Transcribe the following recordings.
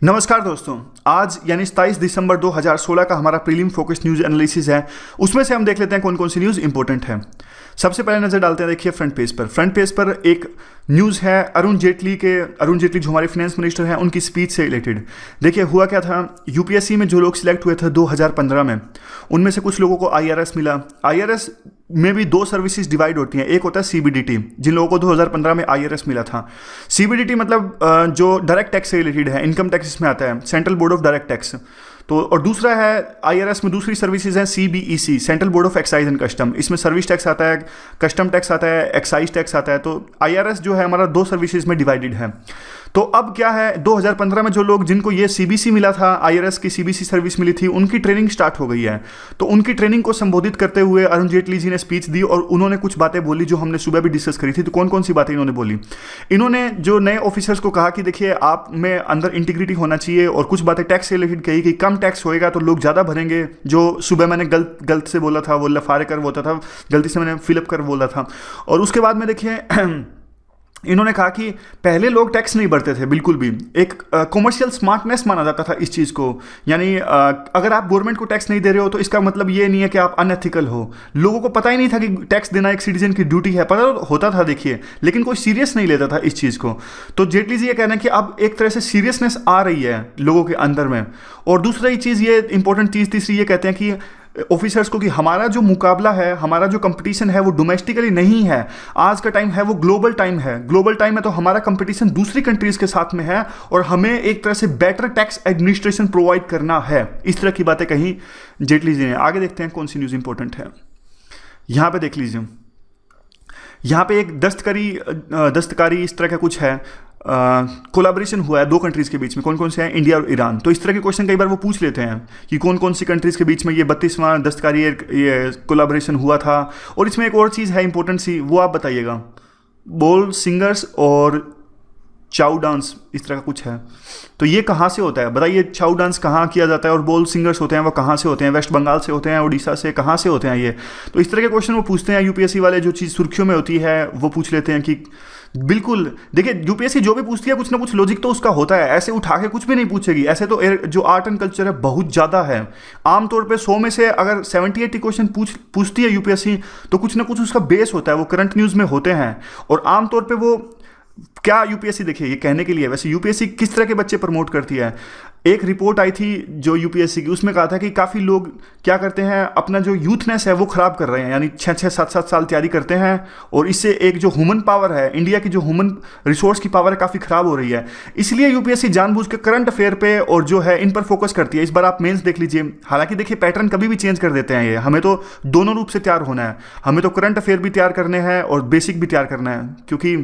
नमस्कार दोस्तों, आज यानी 27 दिसंबर 2016 का हमारा प्रीलिम फोकस न्यूज़ एनालिसिस है। उसमें से हम देख लेते हैं कौन कौन सी न्यूज़ इंपॉर्टेंट है। सबसे पहले नज़र डालते हैं, देखिए फ्रंट पेज पर एक न्यूज़ है अरुण जेटली जो हमारे फाइनेंस मिनिस्टर हैं, उनकी स्पीच से रिलेटेड। देखिए हुआ क्या था, यूपीएससी में जो लोग सिलेक्ट हुए थे 2015 में, उनमें से कुछ लोगों को आईआरएस मिला। आईआरएस में भी दो सर्विसेज डिवाइड होती हैं। एक होता है सीबीडीटी, जिन लोगों को 2015 में आईआरएस मिला था। सीबीडीटी मतलब जो डायरेक्ट टैक्स से रिलेटेड है, इनकम टैक्स में आता है, central board of direct tax. तो और दूसरा है आईआरएस में दूसरी सर्विसेज हैं CBEC, central board of excise and custom. इसमें सर्विस टैक्स आता है, कस्टम टैक्स आता है, एक्साइज टैक्स आता है। तो आईआरएस जो है हमारा दो सर्विसेज में डिवाइडेड है। तो अब क्या है, 2015 में जो लोग जिनको ये सीबीसी मिला था, आईआरएस की सीबीसी सर्विस मिली थी, उनकी ट्रेनिंग स्टार्ट हो गई है। तो उनकी ट्रेनिंग को संबोधित करते हुए अरुण जेटली जी ने स्पीच दी और उन्होंने कुछ बातें बोली जो हमने सुबह भी डिस्कस करी थी। तो कौन कौन सी बातें इन्होंने बोली? इन्होंने जो नए ऑफिसर्स को कहा कि देखिए आप में अंदर इंटीग्रिटी होना चाहिए, और कुछ बातें टैक्स से रिलेटेड कही कि कम टैक्स होएगा तो लोग ज़्यादा भरेंगे। जो सुबह मैंने गलत से बोला था, वो लफारे कर बोलता था, गलती से मैंने फिलअप कर बोला था। और उसके बाद में देखिए इन्होंने कहा कि पहले लोग टैक्स नहीं भरते थे बिल्कुल भी। एक कॉमर्शियल स्मार्टनेस माना जाता था इस चीज़ को, यानी अगर आप गवर्नमेंट को टैक्स नहीं दे रहे हो तो इसका मतलब ये नहीं है कि आप अनएथिकल हो। लोगों को पता ही नहीं था कि टैक्स देना एक सिटीजन की ड्यूटी है, पता होता था देखिए, लेकिन कोई सीरियस नहीं लेता था इस चीज़ को। तो जेटली जी ये कहना है कि अब एक तरह से सीरियसनेस आ रही है लोगों के अंदर में। और दूसरी चीज़ ये इंपॉर्टेंट चीज़ तीसरी ये कहते हैं कि ऑफिसर्स को कि हमारा जो मुकाबला है, हमारा जो कंपटीशन है वो डोमेस्टिकली नहीं है। आज का टाइम है वो ग्लोबल टाइम है। ग्लोबल टाइम है तो हमारा कंपटीशन दूसरी कंट्रीज के साथ में है और हमें एक तरह से बेटर टैक्स एडमिनिस्ट्रेशन प्रोवाइड करना है। इस तरह की बातें कही जेटली जी ने। आगे देखते हैं कौन सी न्यूज़ इंपॉर्टेंट है। यहाँ पे देख लीजिए, यहाँ पे एक दस्तकारी इस तरह का कुछ है, कोलैबोरेशन हुआ है दो कंट्रीज़ के बीच में। कौन कौन से हैं? इंडिया और ईरान। तो इस तरह के क्वेश्चन कई बार वो पूछ लेते हैं कि कौन कौन सी कंट्रीज़ के बीच में ये 32वां दस्तकारी ये कोलैबोरेशन हुआ था। और इसमें एक और चीज़ है इंपॉर्टेंट सी, वो आप बताइएगा। बोल सिंगर्स और चाउ डांस इस तरह का कुछ है। तो ये कहाँ से होता है बताइए? चाउ डांस कहाँ किया जाता है और बोल सिंगर्स होते हैं वो कहाँ से होते हैं? वेस्ट बंगाल से होते हैं, उड़ीसा से, कहाँ से होते हैं ये? तो इस तरह के क्वेश्चन वो पूछते हैं यूपीएससी वाले। जो चीज़ सुर्खियों में होती है वो पूछ लेते हैं कि बिल्कुल देखिए यूपीएससी जो भी पूछती है कुछ ना कुछ लॉजिक तो उसका होता है, ऐसे उठा के कुछ भी नहीं पूछेगी। ऐसे तो जो आर्ट एंड कल्चर है बहुत ज़्यादा है। आमतौर पे 100 में से अगर 70-80 क्वेश्चन पूछती है यूपीएससी तो कुछ ना कुछ उसका बेस होता है, वो करंट न्यूज़ में होते हैं। और आमतौर पर वो क्या यूपीएससी, देखिए ये कहने के लिए, वैसे यूपीएससी किस तरह के बच्चे प्रमोट करती है। एक रिपोर्ट आई थी जो यूपीएससी की, उसमें कहा था कि काफ़ी लोग क्या करते हैं, अपना जो यूथनेस है वो ख़राब कर रहे हैं, यानी 6-6, 7-7 साल तैयारी करते हैं और इससे एक जो ह्यूमन पावर है, इंडिया की जो ह्यूमन रिसोर्स की पावर है, काफ़ी ख़राब हो रही है। इसलिए यूपीएससी जानबूझ के करंट अफेयर पे और जो है इन पर फोकस करती है। इस बार आप मेंस देख लीजिए, हालांकि देखिए पैटर्न कभी भी चेंज कर देते हैं ये, हमें तो दोनों रूप से तैयार होना है। हमें तो करंट अफेयर भी तैयार करने हैं और बेसिक भी तैयार करना है, क्योंकि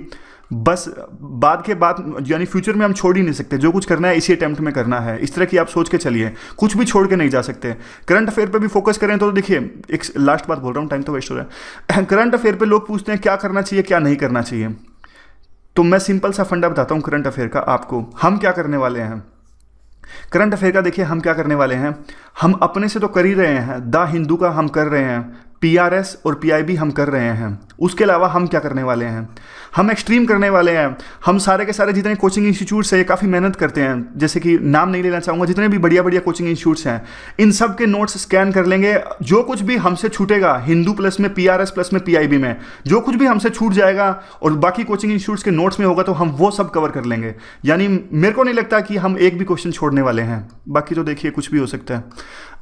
बस बाद के बाद यानी फ्यूचर में हम छोड़ ही नहीं सकते। जो कुछ करना है इसी अटेम्प्ट में करना है, इस तरह की आप सोच के चलिए, कुछ भी छोड़ के नहीं जा सकते। करंट अफेयर पे भी फोकस करें तो देखिए, एक लास्ट बात बोल रहा हूँ, टाइम तो वेस्ट हो रहा है। करंट अफेयर पे लोग पूछते हैं क्या करना चाहिए क्या नहीं करना चाहिए, तो मैं सिंपल सा फंडा बताता हूँ करंट अफेयर का आपको। हम क्या करने वाले हैं करंट अफेयर का? देखिए हम क्या करने वाले हैं, हम अपने से तो कर ही रहे हैं। द हिंदू का हम कर रहे हैं, पीआरएस और पीआईबी हम कर रहे हैं। उसके अलावा हम क्या करने वाले हैं, हम एक्सट्रीम करने वाले हैं। हम सारे के सारे जितने कोचिंग इंस्टीट्यूट्स हैं काफ़ी मेहनत करते हैं, जैसे कि नाम नहीं लेना चाहूँगा, जितने भी बढ़िया बढ़िया कोचिंग इंस्टीट्यूट्स हैं इन सब के नोट्स स्कैन कर लेंगे। जो कुछ भी हमसे छूटेगा हिंदू प्लस में, पीआरएस प्लस में, पीआईबी में जो कुछ भी हमसे छूट जाएगा और बाकी कोचिंग इंस्टीट्यूट्स के नोट्स में होगा तो हम वो सब कवर कर लेंगे। यानी मेरे को नहीं लगता कि हम एक भी क्वेश्चन छोड़ने वाले हैं। बाकी तो देखिए कुछ भी हो सकता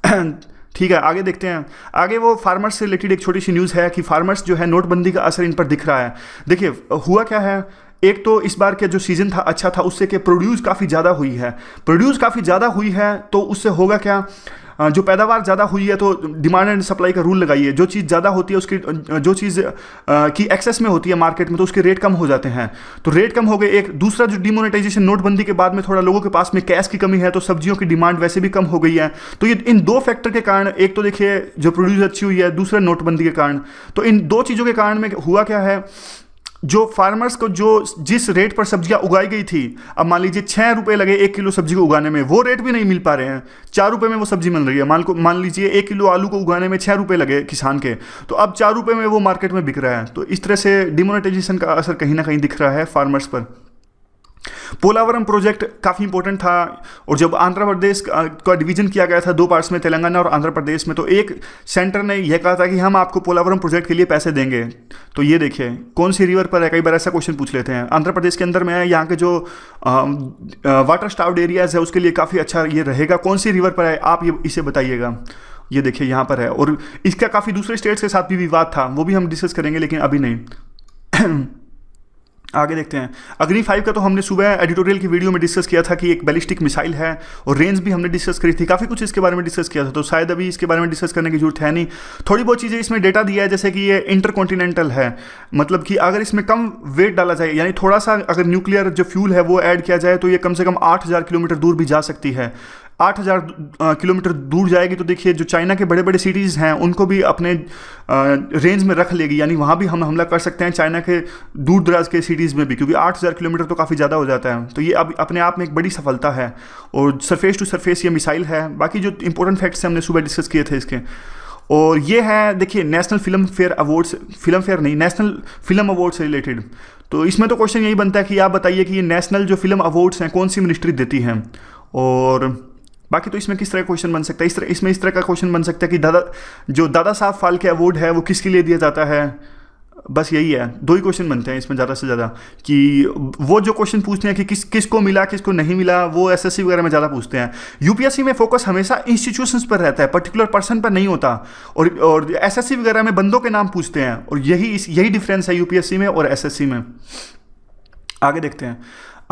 है। ठीक है, आगे देखते हैं। आगे वो फार्मर्स से रिलेटेड एक छोटी सी न्यूज़ है कि फार्मर्स जो है नोटबंदी का असर इन पर दिख रहा है। देखिए हुआ क्या है, एक तो इस बार का जो सीज़न था अच्छा था, उससे कि प्रोड्यूस काफ़ी ज़्यादा हुई है। तो उससे होगा क्या, जो पैदावार ज़्यादा हुई है तो डिमांड एंड सप्लाई का रूल लगाइए। जो चीज़ ज़्यादा होती है उसकी, जो चीज़ की एक्सेस में होती है मार्केट में, तो उसके रेट कम हो जाते हैं। तो रेट कम हो गए। एक दूसरा जो डिमोनेटाइजेशन, नोटबंदी के बाद में थोड़ा लोगों के पास में कैश की कमी है तो सब्जियों की डिमांड वैसे भी कम हो गई है। तो ये इन दो फैक्टर के कारण, एक तो देखिए जो प्रोड्यूस अच्छी हुई है, दूसरा नोटबंदी के कारण। तो इन दो चीज़ों के कारण में हुआ क्या है, जो फार्मर्स को जिस रेट पर सब्जियां उगाई गई थी, अब मान लीजिए 6 रुपये लगे 1 किलो सब्जी को उगाने में, वो रेट भी नहीं मिल पा रहे हैं। 4 रुपये में वो सब्जी मिल रही है। मान लीजिए 1 किलो आलू को उगाने में 6 रुपये लगे किसान के, तो अब 4 रुपये में वो मार्केट में बिक रहा है। तो इस तरह से डिमोनेटाइजेशन का असर कहीं ना कहीं दिख रहा है फार्मर्स पर। पोलावरम प्रोजेक्ट काफ़ी इंपॉर्टेंट था, और जब आंध्र प्रदेश का डिवीजन किया गया था 2 पार्ट्स में, तेलंगाना और आंध्र प्रदेश में, तो एक सेंटर ने यह कहा था कि हम आपको पोलावरम प्रोजेक्ट के लिए पैसे देंगे। तो ये देखिए कौन सी रिवर पर है, कई बार ऐसा क्वेश्चन पूछ लेते हैं। आंध्र प्रदेश के अंदर में है, यहाँ के जो वाटर स्टाउड एरियाज है उसके लिए काफ़ी अच्छा ये रहेगा। कौन सी रिवर पर है आप ये इसे बताइएगा। ये देखिए यहाँ पर है, और इसका काफ़ी दूसरे स्टेट्स के साथ भी विवाद था, वो भी हम डिस्कस करेंगे लेकिन अभी नहीं। आगे देखते हैं। अग्नि 5 का तो हमने सुबह एडिटोरियल की वीडियो में डिस्कस किया था कि एक बैलिस्टिक मिसाइल है, और रेंज भी हमने डिस्कस करी थी, काफ़ी कुछ इसके बारे में डिस्कस किया था, तो शायद अभी इसके बारे में डिस्कस करने की जरूरत है नहीं। थोड़ी बहुत चीज़ें इसमें डेटा दिया है, जैसे कि ये इंटरकॉन्टिनेंटल है, मतलब कि अगर इसमें कम वेट डाला जाए, यानी थोड़ा सा अगर न्यूक्लियर जो फ्यूल है वो ऐड किया जाए, तो ये कम से कम 8000 किलोमीटर दूर भी जा सकती है। 8000 किलोमीटर दूर जाएगी तो देखिए जो चाइना के बड़े बड़े सिटीज़ हैं उनको भी अपने रेंज में रख लेगी, यानी वहाँ भी हम हमला कर सकते हैं चाइना के दूर दराज के सिटीज़ में भी, क्योंकि 8000 किलोमीटर तो काफ़ी ज़्यादा हो जाता है। तो ये अब अपने आप में एक बड़ी सफलता है, और सरफेस टू सरफेस ये मिसाइल है। बाकी जो इंपॉर्टेंट फैक्ट्स हमने सुबह डिस्कस किए थे इसके, और ये है देखिए national film fair awards, film fair नहीं, नेशनल फिल्म अवार्ड से रिलेटेड। तो इसमें तो क्वेश्चन यही बनता है कि आप बताइए कि ये नेशनल जो फिल्म अवार्ड्स हैं कौन सी मिनिस्ट्री देती हैं। और बाकी तो इसमें किस तरह का क्वेश्चन बन सकता है, इसमें इस तरह का क्वेश्चन बन सकता है कि दादा साहब फाल्के अवार्ड है वो किसके लिए दिया जाता है। बस यही है, 2 ही क्वेश्चन बनते हैं इसमें ज़्यादा से ज़्यादा, कि वो जो क्वेश्चन पूछते हैं कि किसको मिला किसको नहीं मिला, वो एसएससी वगैरह में ज़्यादा पूछते हैं। यूपीएससी में फोकस हमेशा इंस्टीट्यूशंस पर रहता है, पर्टिकुलर पर्सन पर नहीं होता, और एसएससी वगैरह में बंदों के नाम पूछते हैं, और यही डिफरेंस है यूपीएससी में और एसएससी में। आगे देखते हैं।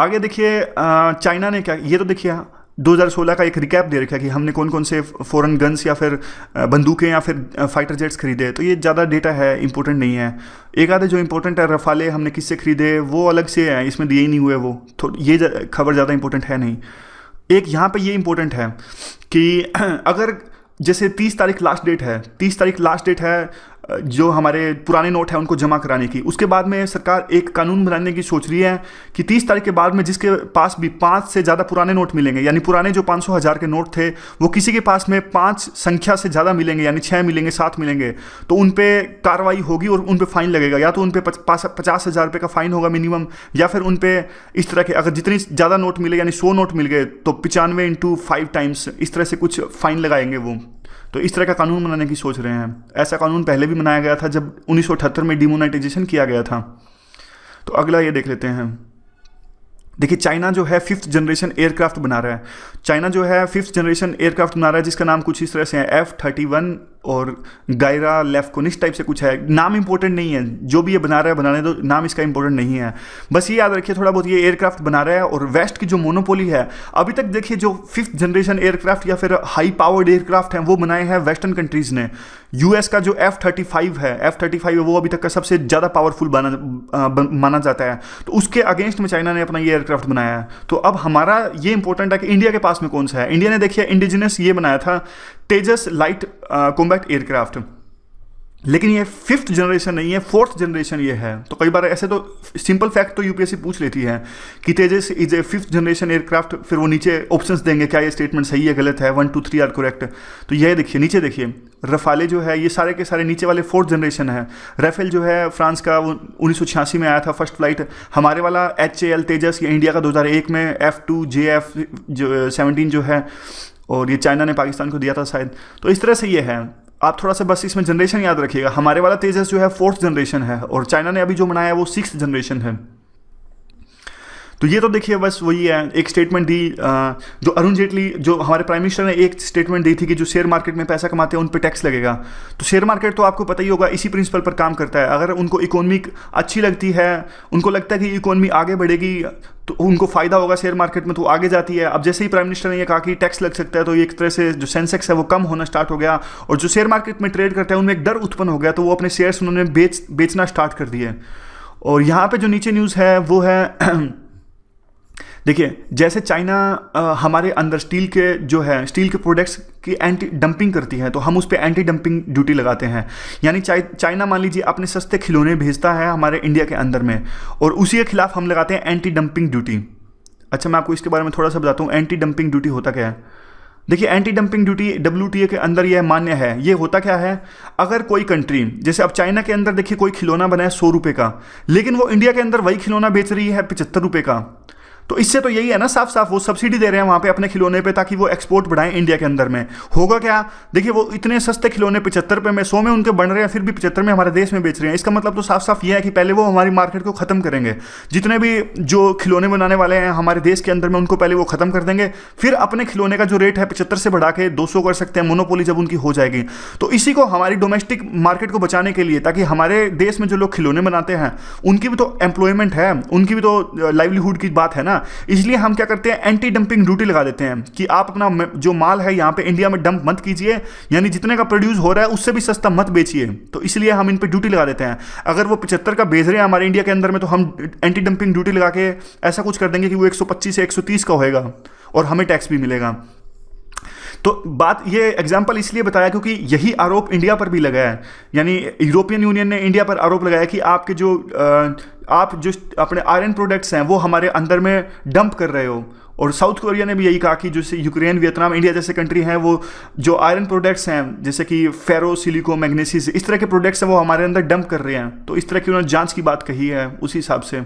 आगे देखिए चाइना ने क्या, ये तो देखिए 2016 का एक रिकैप दे रखा है कि हमने कौन कौन से फॉरेन गन्स या फिर बंदूकें या फिर फाइटर जेट्स खरीदे। तो ये ज़्यादा डेटा है, इंपॉर्टेंट नहीं है। एक आधे जो इंपॉर्टेंट है, रफाले हमने किससे खरीदे वो अलग से है, इसमें दिए ही नहीं हुए वो, तो ये खबर ज़्यादा इंपॉर्टेंट है नहीं। एक यहाँ पे ये इंपॉर्टेंट है कि अगर जैसे 30 तारीख लास्ट डेट है, 30 तारीख लास्ट डेट है जो हमारे पुराने नोट हैं उनको जमा कराने की, उसके बाद में सरकार एक कानून बनाने की सोच रही है कि 30 तारीख के बाद में जिसके पास भी 5 से ज़्यादा पुराने नोट मिलेंगे, यानी पुराने जो 500 1000 के नोट थे वो किसी के पास में 5 संख्या से ज़्यादा मिलेंगे, यानी 6 मिलेंगे 7 मिलेंगे, तो उन पर कार्रवाई होगी और उन पर फाइन लगेगा। या तो उन पर 50,000 रुपये का फाइन होगा मिनिमम, या फिर उन पर इस तरह के अगर जितनी ज़्यादा नोट मिले, यानी 100 नोट मिल गए तो 95 × 5 टाइम्स इस तरह से कुछ फाइन लगाएंगे वो। तो इस तरह का कानून बनाने की सोच रहे हैं। ऐसा कानून पहले भी बनाया गया था जब 1978 में डिमोनेटाइजेशन किया गया था। तो अगला ये देख लेते हैं। देखिए चाइना जो है 5th जनरेशन एयरक्राफ्ट बना रहा है। चाइना जो है 5th जनरेशन एयरक्राफ्ट बना रहा है जिसका नाम कुछ इस तरह से है F-31 और गायरा लेफ्कोन, इस टाइप से कुछ है। नाम इंपॉर्टेंट नहीं है, जो भी ये बना रहा है बनाने दो, नाम इसका इंपॉर्टेंट नहीं है। बस ये याद रखिए थोड़ा बहुत, ये एयरक्राफ्ट बना रहा है। और वेस्ट की जो मोनोपोली है अभी तक, देखिए जो 5th जनरेशन एयरक्राफ्ट या फिर हाई पावर्ड एयरक्राफ्ट हैं वो बनाए हैं वेस्टर्न कंट्रीज़ ने। यूएस का जो F-35 है वो अभी तक का सबसे ज़्यादा पावरफुल माना जाता है, तो उसके अगेंस्ट में चाइना ने अपना ये एयरक्राफ्ट बनाया है। तो अब हमारा ये इंपॉर्टेंट है कि इंडिया के पास में कौन सा है। इंडिया ने देखिए इंडिजिनस ये बनाया था तेजस लाइट कॉम्बैट एयरक्राफ्ट, लेकिन ये 5th जनरेशन नहीं है, 4th जनरेशन ये है। तो कई बार ऐसे तो सिंपल फैक्ट तो यूपीएससी पूछ लेती है कि Tejas is a 5th generation aircraft, फिर वो नीचे ऑप्शंस देंगे क्या ये स्टेटमेंट सही है गलत है, 1 2 3 आर करेक्ट। तो ये देखिए नीचे देखिए रफाले जो है ये सारे के सारे नीचे वाले 4th जनरेशन है। राफेल जो है फ्रांस का, वो 1986 में आया था फर्स्ट फ्लाइट। हमारे वाला HAL तेजस ये इंडिया का 2001 में, F2JF जो 17 जो है, और ये चाइना ने पाकिस्तान को दिया था शायद। तो इस तरह से ये है, आप थोड़ा सा बस इसमें जनरेशन याद रखिएगा। हमारे वाला तेजस जो है 4th जनरेशन है, और चाइना ने अभी जो बनाया है वो 6th जनरेशन है। तो ये तो देखिए बस वही है, एक स्टेटमेंट दी जो अरुण जेटली, जो हमारे प्राइम मिनिस्टर ने एक स्टेटमेंट दी थी कि जो शेयर मार्केट में पैसा कमाते हैं उन पे टैक्स लगेगा। तो शेयर मार्केट तो आपको पता ही होगा इसी प्रिंसिपल पर काम करता है। अगर उनको इकोनॉमी अच्छी लगती है, उनको लगता है कि इकोनॉमी आगे बढ़ेगी तो उनको फ़ायदा होगा शेयर मार्केट में, तो आगे जाती है। अब जैसे ही प्राइम मिनिस्टर ने ये कहा कि टैक्स लग सकता है, तो एक तरह से जो सेंसेक्स है वो कम होना स्टार्ट हो गया, और जो शेयर मार्केट में ट्रेड करते हैं उनमें एक डर उत्पन्न हो गया, तो वो अपने शेयर्स उन्होंने बेचना स्टार्ट कर दिए। और यहाँ पे जो नीचे न्यूज़ है वो है देखिए जैसे चाइना हमारे अंदर स्टील के प्रोडक्ट्स की एंटी डंपिंग करती है, तो हम उस पर एंटी डंपिंग ड्यूटी लगाते हैं। यानी चाइना मान लीजिए अपने सस्ते खिलौने भेजता है हमारे इंडिया के अंदर में, और उसी के खिलाफ हम लगाते हैं एंटी डंपिंग ड्यूटी। अच्छा, मैं आपको इसके बारे में थोड़ा सा बताता हूँ एंटी डंपिंग ड्यूटी होता क्या है। देखिए एंटी डंपिंग ड्यूटी WTO के अंदर यह मान्य है। ये होता क्या है, अगर कोई कंट्री, जैसे अब चाइना के अंदर देखिए कोई खिलौना बना है 100 रुपये का, लेकिन वो इंडिया के अंदर वही खिलौना बेच रही है 75 रुपये का, तो इससे तो यही है ना, साफ साफ वो सब्सिडी दे रहे हैं वहाँ पे अपने खिलौने पे, ताकि वो एक्सपोर्ट बढ़ाएं इंडिया के अंदर में। होगा क्या, देखिए वो इतने सस्ते खिलौने 75 रुपये में, 100 में उनके बन रहे हैं, फिर भी 75 में हमारे देश में बेच रहे हैं। इसका मतलब तो साफ साफ ये है कि पहले वो हमारी मार्केट को खत्म करेंगे। जितने भी जो खिलौने बनाने वाले हैं हमारे देश के अंदर में, उनको पहले वो खत्म कर देंगे, फिर अपने खिलौने का जो रेट है 75 से बढ़ा के 200 कर सकते हैं, मोनोपोली जब उनकी हो जाएगी। तो इसी को हमारी डोमेस्टिक मार्केट को बचाने के लिए, ताकि हमारे देश में जो लोग खिलौने बनाते हैं उनकी भी तो एम्प्लॉयमेंट है, उनकी भी तो लाइवलीहुड की बात है ना, इसलिए हम क्या करते हैं, एंटी डंपिंग ड्यूटी लगा देते हैं कि आप अपना जो माल है यहाँ पे इंडिया में डंप मत कीजिए, यानी जितने का प्रोड्यूस हो रहा है उससे भी सस्ता मत बेचिए। तो इसलिए हम इन पे ड्यूटी लगा देते हैं। अगर वो 75 का बेच रहे हैं हमारे इंडिया के अंदर में, तो हम एंटी डंपिंग ड्यूटी लगा के ऐसा कुछ कर देंगे कि वो 125 से 130 का होएगा और हमें टैक्स भी मिलेगा। तो बात ये एग्जाम्पल इसलिए बताया क्योंकि यही आरोप इंडिया पर भी लगा है, यानी यूरोपियन यूनियन ने इंडिया पर आरोप लगाया कि आप जो अपने आयरन प्रोडक्ट्स हैं वो हमारे अंदर में डंप कर रहे हो। और साउथ कोरिया ने भी यही कहा कि जैसे यूक्रेन, वियतनाम, इंडिया जैसे कंट्री हैं, वो जो आयरन प्रोडक्ट्स हैं जैसे कि फेरो, सिलिको, मैग्नीशियस, इस तरह के प्रोडक्ट्स हैं वो हमारे अंदर डंप कर रहे हैं। तो इस तरह की उन्होंने जांच की बात कही है। उसी हिसाब से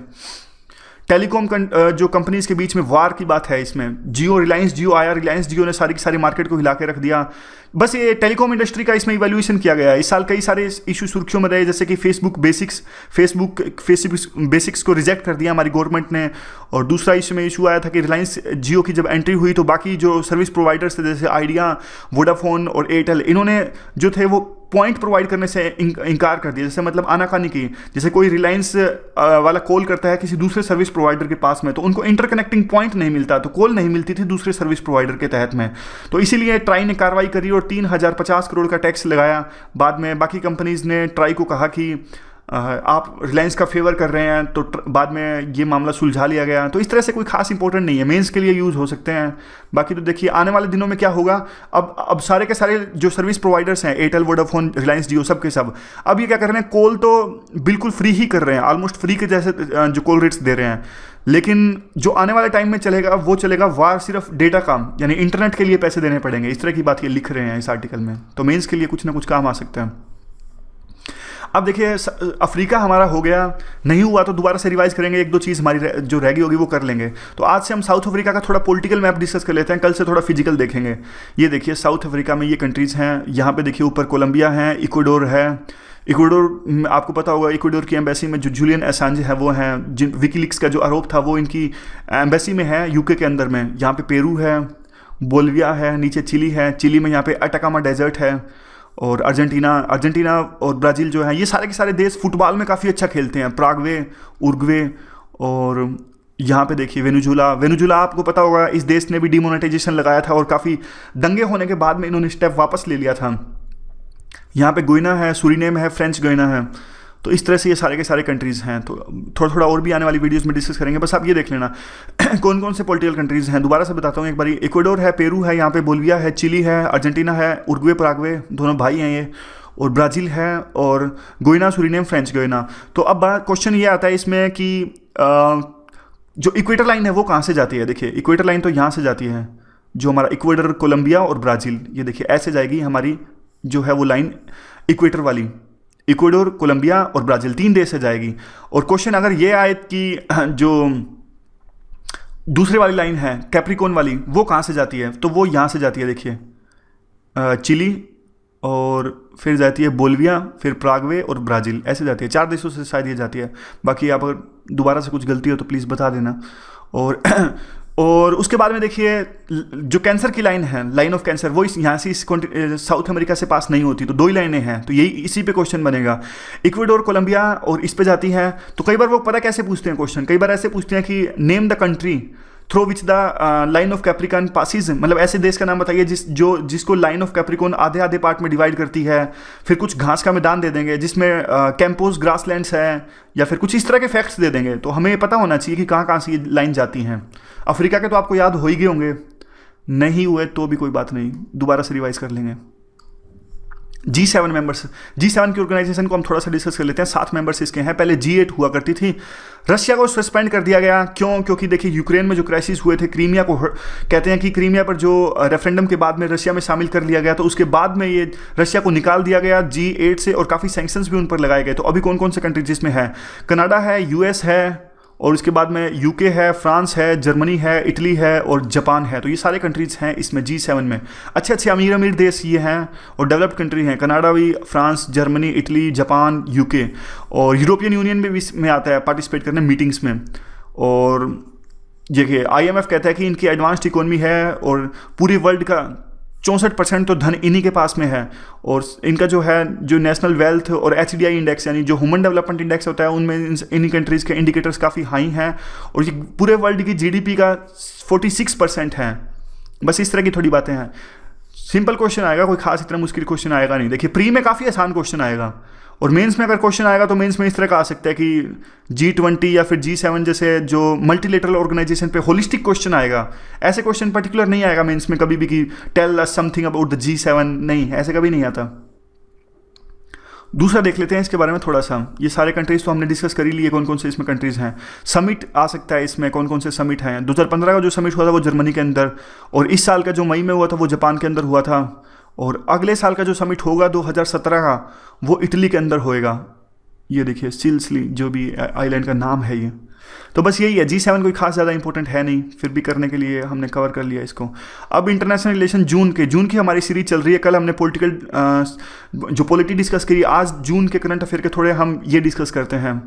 टेलीकॉम जो कंपनीज के बीच में वार की बात है, इसमें जियो, रिलायंस जियो आया, रिलायंस जियो ने सारी की सारी मार्केट को हिला के रख दिया। बस ये टेलीकॉम इंडस्ट्री का इसमें इवैल्यूएशन किया गया है। इस साल कई सारे इशू सुर्खियों में रहे, जैसे कि फेसबुक बेसिक्स को रिजेक्ट कर दिया हमारी गवर्नमेंट ने। और दूसरा इसमें इशू आया था कि रिलायंस जियो की जब एंट्री हुई तो बाकी जो सर्विस प्रोवाइडर्स थे जैसे आइडिया, वोडाफोन और एयरटेल, इन्होंने जो थे वो पॉइंट प्रोवाइड करने से इनकार कर दिया। जैसे मतलब आनाकानी की, जैसे कोई रिलायंस वाला कॉल करता है किसी दूसरे सर्विस प्रोवाइडर के पास में, तो उनको इंटरकनेक्टिंग पॉइंट नहीं मिलता, तो कॉल नहीं मिलती थी दूसरे सर्विस प्रोवाइडर के तहत में। तो इसीलिए ट्राई ने कार्रवाई करी और 3050 करोड़ का टैक्स लगाया। बाद में बाकी कंपनीज ने ट्राई को कहा कि आप रिलायंस का फेवर कर रहे हैं, तो बाद में ये मामला सुलझा लिया गया। तो इस तरह से कोई खास इंपॉर्टेंट नहीं है, मेंस के लिए यूज़ हो सकते हैं। बाकी तो देखिए आने वाले दिनों में क्या होगा। अब सारे के सारे जो सर्विस प्रोवाइडर्स हैं, एयरटेल, वोडाफोन, रिलायंस जियो, सब के सब अब ये क्या कर रहे हैं, कॉल तो बिल्कुल फ्री ही कर रहे हैं, ऑलमोस्ट फ्री के जैसे जो कॉल रेट्स दे रहे हैं। लेकिन जो आने वाले टाइम में चलेगा वो चलेगा वार सिर्फ डेटा का, यानी इंटरनेट के लिए पैसे देने पड़ेंगे। इस तरह की बात ये लिख रहे हैं इस आर्टिकल में। तो मेंस के लिए कुछ ना कुछ काम आ सकता है। अब देखिए अफ्रीका हमारा हो गया, नहीं हुआ तो दोबारा से रिवाइज करेंगे, एक दो चीज़ हमारी जो रह गई होगी वो कर लेंगे। तो आज से हम साउथ अफ्रीका का थोड़ा पॉलिटिकल मैप डिस्कस कर लेते हैं, कल से थोड़ा फिजिकल देखेंगे। ये देखिए साउथ अफ्रीका में ये कंट्रीज़ हैं, यहाँ पे देखिए ऊपर कोलंबिया है, इक्वाडोर है। इक्वाडोर आपको पता होगा, इक्वाडोर की एम्बेसी में जो जूलियन एसांजे है वो हैं, जिन विकीलीक्स का जो आरोप था वो इनकी एम्बेसी में है, यूके के अंदर में। यहाँ पे पेरू है, बोलिविया है, नीचे चिली है, चिली में यहाँ पे अटाकामा डेजर्ट है, और अर्जेंटीना और ब्राज़ील जो है, ये सारे के सारे देश फुटबॉल में काफ़ी अच्छा खेलते हैं। प्रागवे, उरुग्वे, और यहाँ पे देखिए वेनेजुला आपको पता होगा, इस देश ने भी डिमोनेटाइजेशन लगाया था और काफ़ी दंगे होने के बाद में इन्होंने स्टेप वापस ले लिया था। यहाँ पे गुइना है, सूरीनेम है, फ्रेंच गुइना है। तो इस तरह से ये सारे के सारे कंट्रीज़ हैं। तो थोड़ा थोड़ा और भी आने वाली वीडियोस में डिस्कस करेंगे, बस आप ये देख लेना कौन कौन से पॉलिटिकल कंट्रीज़ हैं। दोबारा से बताता हूँ एक बारी, इक्वाडोर है, पेरू है, यहाँ पे बोलिविया है, चिली है, अर्जेंटीना है, उरुग्वे, पराग्वे, दोनों भाई हैं ये, और ब्राज़ील है, और गुइना, सूरीनेम, फ्रेंच गुइना। तो अब क्वेश्चन ये आता है इसमें कि जो इक्वेटर लाइन है वो कहाँ से जाती है। देखिए इक्वेटर लाइन तो यहाँ से जाती है, जो हमारा इक्वाडोर, कोलंबिया और ब्राज़ील, ये देखिए ऐसे जाएगी हमारी जो है वो लाइन इक्वेटर वाली। इक्वाडोर, कोलंबिया और ब्राज़ील 3 देश से जाएगी। और क्वेश्चन अगर ये आए कि जो दूसरे वाली लाइन है कैप्रिकॉन वाली, वो कहाँ से जाती है, तो वो यहाँ से जाती है। देखिए चिली, और फिर जाती है बोलिविया, फिर प्रागवे और ब्राज़ील, ऐसे जाती है। 4 देशों से शायद ये जाती है। बाकी आप अगर दोबारा से कुछ गलती हो तो प्लीज़ बता देना। और उसके बाद में देखिए जो कैंसर की लाइन है, लाइन ऑफ कैंसर, वो यहाँ से साउथ अमेरिका से पास नहीं होती। तो 2 ही लाइनें हैं, तो यही इसी पे क्वेश्चन बनेगा। इक्वाडोर, कोलंबिया और इस पे जाती है। तो कई बार वो पता कैसे पूछते हैं क्वेश्चन, कई बार ऐसे पूछते हैं कि name the country through which the line of Capricorn passes, मतलब ऐसे देश का नाम बताइए जिसको लाइन ऑफ कैप्रिकॉन आधे आधे पार्ट में डिवाइड करती है। फिर कुछ घास का मैदान दे देंगे जिसमें कैंपोस ग्रासलैंड्स है, या फिर कुछ इस तरह के फैक्ट्स दे देंगे। तो हमें पता होना चाहिए कि कहाँ कहाँ से ये लाइन जाती हैं। अफ्रीका के तो आपको याद हो ही गए होंगे, नहीं हुए तो भी कोई बात नहीं, दोबारा से रिवाइज कर लेंगे। G7 मेंबर्स, G7 की ऑर्गेनाइजेशन को हम थोड़ा सा डिस्कस कर लेते हैं। 7 मेंबर्स इसके हैं, पहले G8 हुआ करती थी। रशिया को सस्पेंड कर दिया गया, क्यों? क्योंकि देखिए यूक्रेन में जो क्राइसिस हुए थे, क्रीमिया को कहते हैं कि क्रीमिया पर जो रेफरेंडम के बाद में रशिया में शामिल कर लिया गया, तो उसके बाद में ये रशिया को निकाल दिया गया G8 से, और काफ़ी सैंक्शंस भी उन पर लगाए गए। तो अभी कौन कौन से कंट्रीज जिसमें है, कनाडा है, US है, और उसके बाद में यूके है, फ्रांस है, जर्मनी है, इटली है और जापान है। तो ये सारे कंट्रीज़ हैं इसमें G7 में। अच्छे अच्छे अमीर अमीर देश ये हैं और डेवलप्ड कंट्री हैं, कनाडा भी, France, Germany, Italy, Japan, UK और यूरोपियन यूनियन में भी इसमें आता है पार्टिसिपेट करने मीटिंग्स में। और देखिए IMF कहता है कि इनकी एडवांस्ड इकोनॉमी है और पूरी वर्ल्ड का 64% तो धन इन्हीं के पास में है। और इनका जो है जो नेशनल वेल्थ और HDI इंडेक्स यानी जो ह्यूमन डेवलपमेंट इंडेक्स होता है उनमें इन्हीं कंट्रीज़ के इंडिकेटर्स काफ़ी हाई हैं और ये पूरे वर्ल्ड की GDP का 46% है। बस इस तरह की थोड़ी बातें हैं। सिंपल क्वेश्चन आएगा, कोई खास इतना मुश्किल क्वेश्चन आएगा नहीं। देखिए प्री में काफ़ी आसान क्वेश्चन आएगा और मेंस में अगर क्वेश्चन आएगा तो मेंस में इस तरह का आ सकता है कि G20 या फिर G7 जैसे जो मल्टीलेटरल ऑर्गेनाइजेशन पे होलिस्टिक क्वेश्चन आएगा। ऐसे क्वेश्चन पर्टिकुलर नहीं आएगा मेंस में कभी भी कि tell us something about the G7, नहीं, ऐसे कभी नहीं आता। दूसरा देख लेते हैं इसके बारे में थोड़ा सा। ये सारे कंट्रीज़ तो हमने डिस्कस कर ही लिए कौन कौन से इसमें कंट्रीज़ हैं। समिट आ सकता है इसमें, कौन कौन से समिट हैं। 2015 का जो समिट हुआ था वो जर्मनी के अंदर, और इस साल का जो मई में हुआ था वो जापान के अंदर हुआ था, और अगले साल का जो समिट होगा 2017 का वो इटली के अंदर होएगा। ये देखिए सिल्सली जो भी आइलैंड का नाम है ये। तो बस यही है, G7 कोई खास ज़्यादा इंपॉर्टेंट है नहीं, फिर भी करने के लिए हमने कवर कर लिया इसको। अब इंटरनेशनल रिलेशन जून की हमारी सीरीज चल रही है। कल हमने जो पॉलिटी डिस्कस करी, आज जून के करंट अफेयर के थोड़े हम ये डिस्कस करते हैं।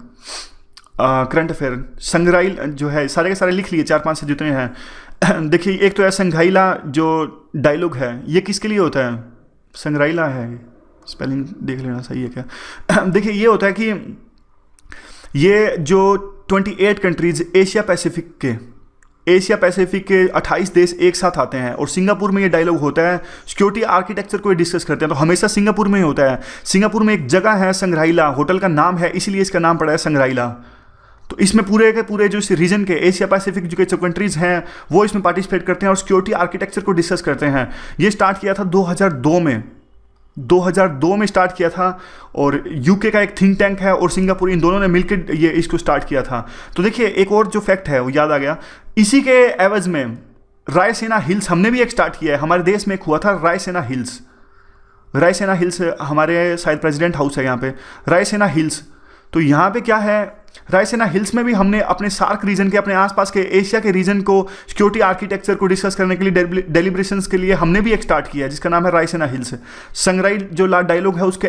करंट अफेयर संग्राइल जो है सारे के सारे लिख लिए, 4-5 से जितने हैं। देखिए एक तो है संघाइला जो डायलॉग है, ये किसके लिए होता है? संग्राइला है, स्पेलिंग देख लेना सही है क्या। देखिए ये होता है कि ये जो 28 कंट्रीज एशिया पैसिफिक के 28 देश एक साथ आते हैं और सिंगापुर में ये डायलॉग होता है। सिक्योरिटी आर्किटेक्चर को डिस्कस करते हैं तो हमेशा सिंगापुर में ही होता है। सिंगापुर में एक जगह है संग्राइला, होटल का नाम है, इसीलिए इसका नाम पड़ा है संग्राइला। तो इसमें पूरे के पूरे जो इस रीजन के एशिया पैसिफिक जो कंट्रीज़ हैं वो इसमें पार्टिसिपेट करते हैं और सिक्योरिटी आर्किटेक्चर को डिस्कस करते हैं। ये स्टार्ट किया था 2002 में स्टार्ट किया था, और यूके का एक थिंक टैंक है और सिंगापुर, इन दोनों ने मिलकर ये इसको स्टार्ट किया था। तो देखिए एक और जो फैक्ट है वो याद आ गया, इसी के एवज में रायसेना हिल्स हमने भी एक स्टार्ट किया है। हमारे देश में एक हुआ था रायसेना हिल्स, हमारे शायद प्रेसिडेंट हाउस है यहाँ पे रायसेना हिल्स। तो यहाँ पे क्या है, रायसेना हिल्स में भी हमने अपने सार्क रीजन के, अपने आसपास के एशिया के रीजन को सिक्योरिटी आर्किटेक्चर को डिस्कस करने के लिए डेलिब्रेशंस के लिए हमने भी एक स्टार्ट किया जिसका नाम है रायसेना हिल्स। संग्राइल जो डायलॉग है उसके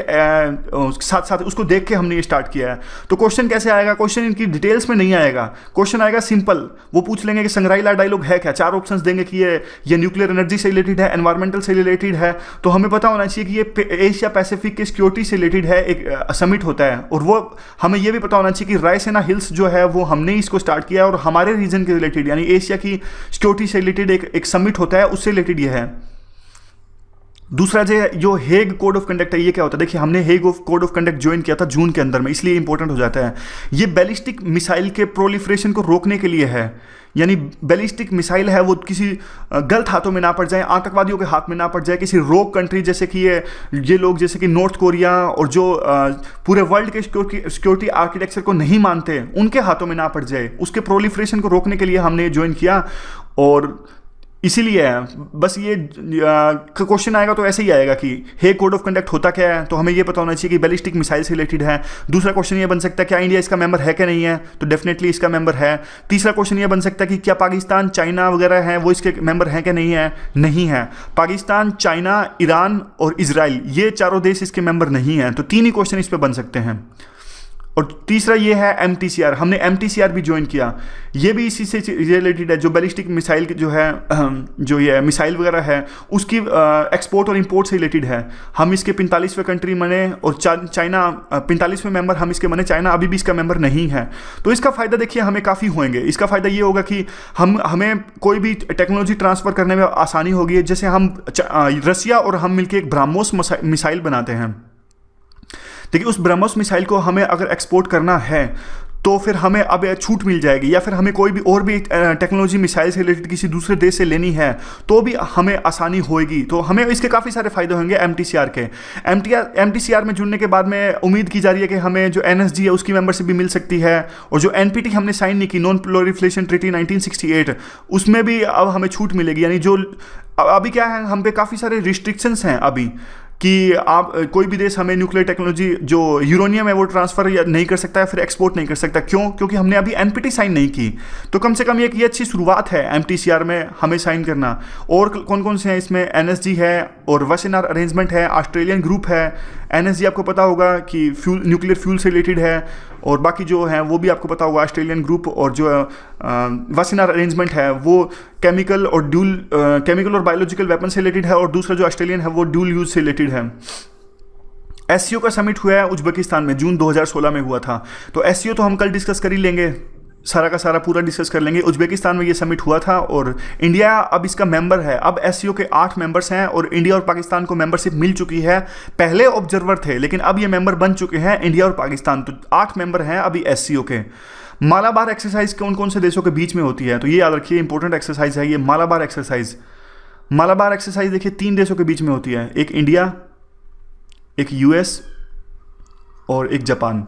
साथ साथ उसको देख के हमने ये स्टार्ट किया है। तो क्वेश्चन कैसे आएगा? क्वेश्चन इनकी डिटेल्स में नहीं आएगा, क्वेश्चन आएगा सिंपल। वो पूछ लेंगे कि संग्राइला डायलॉग है क्या, 4 ऑप्शंस देंगे कि ये न्यूक्लियर एनर्जी से रिलेटेड है, एनवायरमेंटल से रिलेटेड है। तो हमें पता होना चाहिए कि ये एशिया पैसिफिक के सिक्योरिटी से रिलेटेड है, एक समिट होता है। और वो हमें ये भी पता होना चाहिए कि रायसेना हिल्स जो है वो हमने इसको स्टार्ट किया और हमारे रीजन के रिलेटेड यानी एशिया की सिक्योरिटी से रिलेटेड एक समिट होता है, उससे रिलेटेड ये है। दूसरा जो हेग कोड ऑफ कंडक्ट है, ये क्या होता है? देखिए हमने Hague code of conduct join किया था जून के अंदर में, इसलिए इंपॉर्टेंट हो जाता है। ये बैलिस्टिक मिसाइल के प्रोलिफरेशन को रोकने के लिए है, यानी बैलिस्टिक मिसाइल है वो किसी गलत हाथों में ना पड़ जाए, आतंकवादियों के हाथ में ना पड़ जाए, किसी रोग कंट्री जैसे कि ये लोग जैसे कि नॉर्थ कोरिया और जो पूरे वर्ल्ड के सिक्योरिटी आर्किटेक्चर को नहीं मानते उनके हाथों में ना पड़ जाए। उसके प्रोलिफरेशन को रोकने के लिए हमने ज्वाइन किया और इसीलिए बस ये क्वेश्चन आएगा तो ऐसे ही आएगा कि हेग कोड ऑफ कंडक्ट होता क्या है, तो हमें ये पता होना चाहिए कि बैलिस्टिक मिसाइल से रिलेटेड है। दूसरा क्वेश्चन ये बन सकता है क्या इंडिया इसका मेंबर है क्या नहीं है, तो डेफिनेटली इसका मेंबर है। तीसरा क्वेश्चन ये बन सकता है कि क्या पाकिस्तान, चाइना वगैरह हैं वो इसके मेंबर हैं क्या नहीं है, नहीं है। पाकिस्तान, चाइना, ईरान और इजराइल ये चारों देश इसके मेंबर नहीं हैं। तो 3 ही क्वेश्चन इस पर बन सकते हैं। और तीसरा ये है MTCR, हमने MTCR भी ज्वाइन किया, ये भी इसी से रिलेटेड है। जो बैलिस्टिक मिसाइल जो है, जो ये मिसाइल वगैरह है उसकी एक्सपोर्ट और इंपोर्ट से रिलेटेड है। हम इसके 45वें कंट्री बने और चाइना 45वें मेंबर हम इसके बने, चाइना अभी भी इसका मेंबर नहीं है। तो इसका फ़ायदा देखिए हमें काफ़ी होंगे। इसका फ़ायदा ये होगा कि हमें कोई भी टेक्नोलॉजी ट्रांसफ़र करने में आसानी होगी। जैसे हम रसिया और हम मिलकर एक ब्रह्मोस मिसाइल बनाते हैं, देखिए उस ब्रह्मोस मिसाइल को हमें अगर एक्सपोर्ट करना है तो फिर हमें अब छूट मिल जाएगी, या फिर हमें कोई भी और भी टेक्नोलॉजी मिसाइल से रिलेटेड किसी दूसरे देश से लेनी है तो भी हमें आसानी होएगी। तो हमें इसके काफ़ी सारे फायदे होंगे MTCR के। MTCR में जुड़ने के बाद में उम्मीद की जा रही है कि हमें जो NSG है उसकी मेंबरशिप भी मिल सकती है, और जो NPT हमने साइन नहीं की, नॉन प्रोलिफरेशन ट्रीटी 1968, उसमें भी अब हमें छूट मिलेगी। यानी जो अभी क्या है, हम पे काफ़ी सारे रिस्ट्रिक्शंस हैं अभी कि आप कोई भी देश हमें न्यूक्लियर टेक्नोलॉजी जो यूरेनियम है वो ट्रांसफ़र नहीं कर सकता है, फिर एक्सपोर्ट नहीं कर सकता। क्यों? क्योंकि हमने अभी एनपीटी साइन नहीं की। तो कम से कम ये अच्छी शुरुआत है एमटीसीआर में हमें साइन करना। और कौन कौन से हैं इसमें? एनएसजी है और वासेनार अरेंजमेंट है, ऑस्ट्रेलियन ग्रुप है। एनएसजी आपको पता होगा कि न्यूक्लियर फ्यूल से रिलेटेड है, और बाकी जो हैं वो भी आपको पता होगा, ऑस्ट्रेलियन ग्रुप। और जो वासेनार अरेंजमेंट है वो केमिकल और बायोलॉजिकल वेपन से रिलेटेड है, और दूसरा जो ऑस्ट्रेलियन है वो ड्यूल यूज से रिलेटेड है। एससीओ का समिट हुआ है उज्बेकिस्तान में, जून 2016 में हुआ था। तो एससीओ तो हम कल डिस्कस कर ही लेंगे, सारा का सारा पूरा डिस्कस कर लेंगे। उज्बेकिस्तान में ये समिट हुआ था और इंडिया अब इसका मेंबर है। अब एससीओ के 8 मेंबर्स हैं और इंडिया और पाकिस्तान को मेंबरशिप मिल चुकी है। पहले ऑब्जर्वर थे लेकिन अब ये मेंबर बन चुके हैं इंडिया और पाकिस्तान। तो 8 मेंबर हैं अभी एससीओ के। मालाबार एक्सरसाइज कौन कौन से देशों के बीच में होती है? तो ये याद रखिए, इंपॉर्टेंट एक्सरसाइज है ये मालाबार एक्सरसाइज। मालाबार एक्सरसाइज देखिए 3 देशों के बीच में होती है, एक इंडिया, एक यूएस और एक जापान।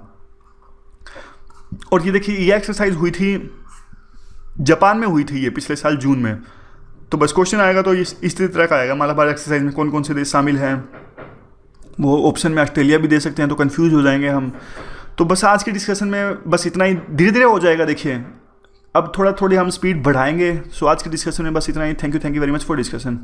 और ये देखिए ये एक्सरसाइज हुई थी जापान में, हुई थी ये पिछले साल जून में। तो बस क्वेश्चन आएगा तो इस तरह का आएगा, मालाबार एक्सरसाइज में कौन कौन से देश शामिल हैं। वो ऑप्शन में ऑस्ट्रेलिया भी दे सकते हैं, तो कंफ्यूज हो जाएंगे हम। तो बस आज के डिस्कशन में बस इतना ही, धीरे धीरे हो जाएगा। देखिए अब थोड़ी हम स्पीड बढ़ाएंगे। सो आज के डिस्कशन में बस इतना ही। Thank you very much for discussion.